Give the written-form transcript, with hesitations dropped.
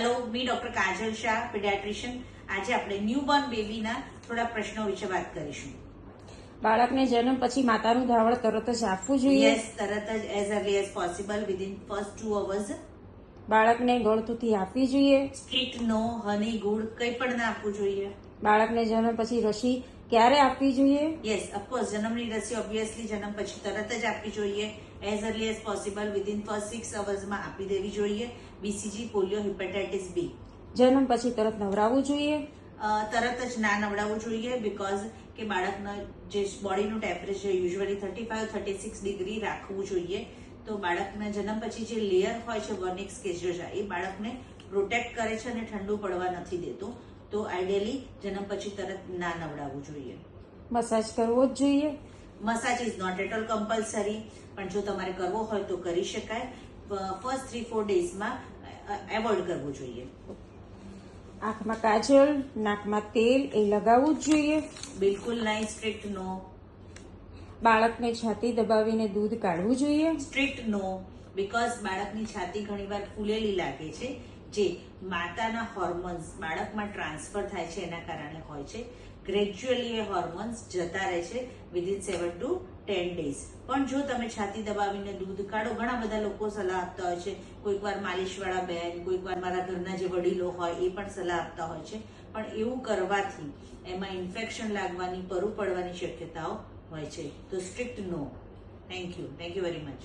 Hello, मी doctor કાજલ Shah, paediatrician. આજે આપણે newborn બેબીના થોડા પ્રશ્નો વિશે વાત કરીશું. બાળકને જન્મ પછી માતાનું ધાવણ તરત જ આપવું જોઈએ. યસ, તરત જ as early as possible within first 2 hours. બાળકને ગળથૂથી આપવી જોઈએ. સ્ટ્રિક્ટ નો, હની, ગુડ કંઈ પણ ના આપવું જોઈએ. બાળકને જન્મ પછી રસી ક્યારે આપવી જોઈએ? યસ, ઓફકોર્સ જન્મની રસી ઓબ્વિયસલી જન્મ પછી તરત જ આપવી જોઈએ. As early as possible within first 6 hours આપી દેવી જોઈએ. બીસીજી, પોલિયો, હેપેટાઇટિસ બી. જન્મ પછી તરત નવરાવવું જોઈએ. તરત જ ના નવડાવવું જોઈએ બીકોઝ કે બાળકના જે બોડીનું ટેમ્પરેચર યુઝ્યુઅલી 35-36 ડિગ્રી રાખવું જોઈએ. તો બાળકના જન્મ પછી જે લેયર હોય છે વર્નિક્સ કેસોઝા એ બાળકને પ્રોટેક્ટ કરે છે અને ઠંડુ પડવા નથી દેતું. તો આઈડિયલી જન્મ પછી તરત ના નવડાવવું જોઈએ. મસાજ કરવો જ જોઈએ. Massage is not at all compulsory, પણ જો તમારે કરવો હોય તો કરી શકાય. ફર્સ્ટ 3-4 ડેઝમાં એવોઇડ કરવું જોઈએ. આંખમાં કાજલ, નાકમાં તેલ એ લગાવવું જ જોઈએ. બિલકુલ નહીં, સ્ટ્રિક્ટ નો. બાળકને છાતી દબાવીને દૂધ કાઢવું જોઈએ. સ્ટ્રિક્ટ નો, બીકોઝ બાળકની છાતી ઘણીવાર ફૂલેલી લાગે છે, જે માતાના હોર્મોન્સ બાળકમાં ટ્રાન્સફર થાય છે એના કારણે હોય છે. ગ્રેજ્યુઅલી એ હોર્મોન્સ જતા રહે છે વિધિન 7 to 10 days. પણ જો તમે છાતી દબાવીને દૂધ કાઢો, ઘણા બધા લોકો સલાહ આપતા હોય છે. કોઈક વાર માલિશવાળા બેન, કોઈક વાર મારા ઘરના જે વડીલો હોય એ પણ સલાહ આપતા હોય છે. પણ એવું કરવાથી એમાં ઇન્ફેક્શન લાગવાની, પરુ પડવાની શક્યતાઓ હોય છે. તો strict no. Thank you very much.